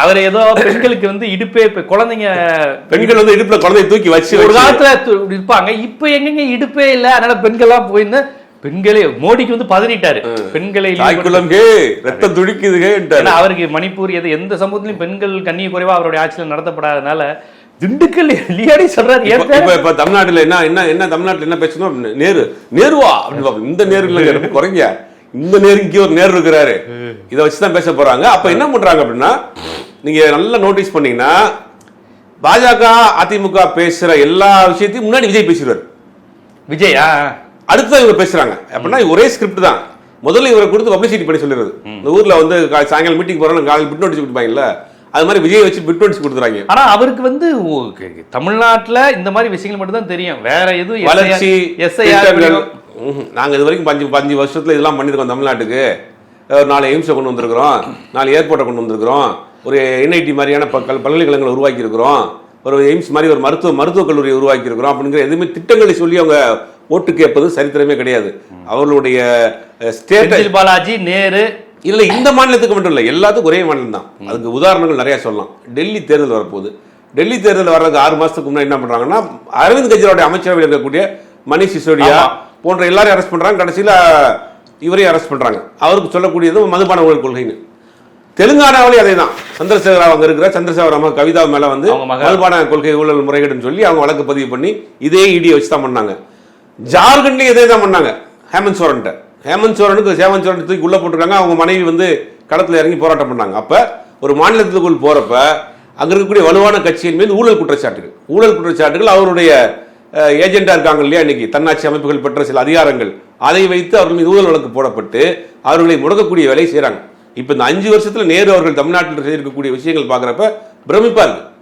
அவர் ஏதோ பெண்களுக்கு வந்து இடுப்பே குழந்தைங்க பெண்கள் வந்து இடுப்புல குழந்தைய தூக்கி வச்சு ஒரு காலத்துல இருப்பாங்க, இப்ப எங்கெங்க இடுப்பே இல்ல, அதனால பெண்கள்லாம் போயிருந்து பெண்களே மோடிக்கு வந்து பதறிட்டாரு, பெண்களை ரத்தம் துடிக்குது. அவருக்கு மணிப்பூர் எந்த சமூகத்திலும் பெண்கள் கண்ணிய குறைவா அவருடைய ஆட்சியில் நடத்தப்படாதனால திண்டுக்கல் லியாடி சொல்றாரு. இப்ப தமிழ்நாட்டுல என்ன தமிழ்நாட்டுல என்ன பேசணும், நேருவா அப்படின்னு இந்த நேரு இல்ல குறைங்க, இந்த நேருக்கு ஒரு நேரு இருக்கிறாரு, இதை வச்சுதான் பேச போறாங்க. அப்ப என்ன பண்றாங்க அப்படின்னா, நீங்க நல்லா நோட்டீஸ் பண்ணீங்கன்னா பாஜக அதிமுக பேசுற எல்லா விஷயத்தையும் முன்னாடி விஜய் பேசுறாரு. விஜயா அடுத்ததான் இவங்க பேசுறாங்க அப்படின்னா ஒரே ஸ்கிரிப்ட் தான். முதல்ல இவரை கொடுத்து பப்ளிசிட்டி பண்ணி சொல்லிடுறது. இந்த ஊர்ல வந்து சாயங்காலம் மீட்டிங் போறோம், காலையில் பிட் நோட்டீஸ் கொடுப்பாங்கல்ல, அது மாதிரி விஜய் வச்சு பிட் நோட்டீஸ் கொடுத்துறாங்க. ஆனா அவருக்கு வந்து தமிழ்நாட்டுல இந்த மாதிரி விஷயங்கள் மட்டும் தான் தெரியும், வேற எதுவும் வளர்ச்சி நாங்க இது வரைக்கும் 5 வருஷத்துல இதெல்லாம் பண்ணிருக்கோம். தமிழ்நாட்டுக்கு 4 எய்ம்ஸை கொண்டு வந்திருக்கிறோம், 4 ஏர்போர்ட்டை கொண்டு வந்திருக்கிறோம், ஒரு என்ஐடி மாதிரியான பல்கலைக்கழகங்களை உருவாக்கி இருக்கிறோம், ஒரு எய்ம்ஸ் மாதிரி ஒரு மருத்துவக் கல்லூரியை உருவாக்கி இருக்கிறோம் அப்படிங்கிற எதுவுமே திட்டங்களை சொல்லி அவங்க ஓட்டு கேட்பது சரித்திரமே கிடையாது. அவர்களுடைய ஸ்டேட் பாலாஜி நேரு இல்ல இந்த மாநிலத்துக்கு மட்டும் இல்ல, எல்லாத்துக்கும் ஒரே மாநிலம் தான். அதுக்கு உதாரணங்கள் நிறைய சொல்லலாம். டெல்லி தேர்தல் வரப்போகுது. டெல்லி தேர்தல் வர்றதுக்கு 6 மாசத்துக்கு முன்னாடி என்ன பண்றாங்கன்னா, அரவிந்த் கெஜ்ரிவாலுடைய அமைச்சரவையில் இருக்கக்கூடிய மணிஷ் சிசோடியா போன்ற எல்லாரையும் அரெஸ்ட் பண்றாங்க. கடைசியில இவரையும் அரெஸ்ட் பண்றாங்க. அவருக்கு சொல்லக்கூடியது மதுபான ஊழல் கொள்கைன்னு. தெலுங்கானாவிலேயே அதே தான். சந்திரசேகர் அங்க இருக்கிற சந்திரசேகர் அம்மா கவிதா மேல வந்து மதுபான கொள்கை ஊழல் முறைகேடுன்னு சொல்லி அவங்க வழக்கு பதிவு பண்ணி இதே இடியை வச்சு தான் பண்ணாங்க. ஜார்க்கண்ட்லயும் இதே தான் பண்ணாங்க. ஹேமந்த் சோரனுக்கு தூக்கி உள்ள போட்டிருக்காங்க. அவங்க மனைவி வந்து களத்துல இறங்கி போராட்டம் பண்ணாங்க. அப்ப ஒரு மாநிலத்துக்குள் போறப்ப அங்க இருக்கக்கூடிய வலுவான கட்சியின் மீது ஊழல் குற்றச்சாட்டுகள் அவருடைய ஏஜெண்டா இருக்காங்க இல்லையா, இன்னைக்கு தன்னாட்சி அமைப்புகள் பெற்ற சில அதிகாரங்கள், அதை வைத்து அவர்கள் மீது ஊழல் வழக்கு போடப்பட்டு அவர்களை முடக்கக்கூடிய வேலையை செய்யறாங்க. இப்ப இந்த 5 வருஷத்துல நேரு அவர்கள் தமிழ்நாட்டில் செய்திருக்கக்கூடிய விஷயங்கள் பாக்குறப்ப பிரமிப்பா இருக்கு.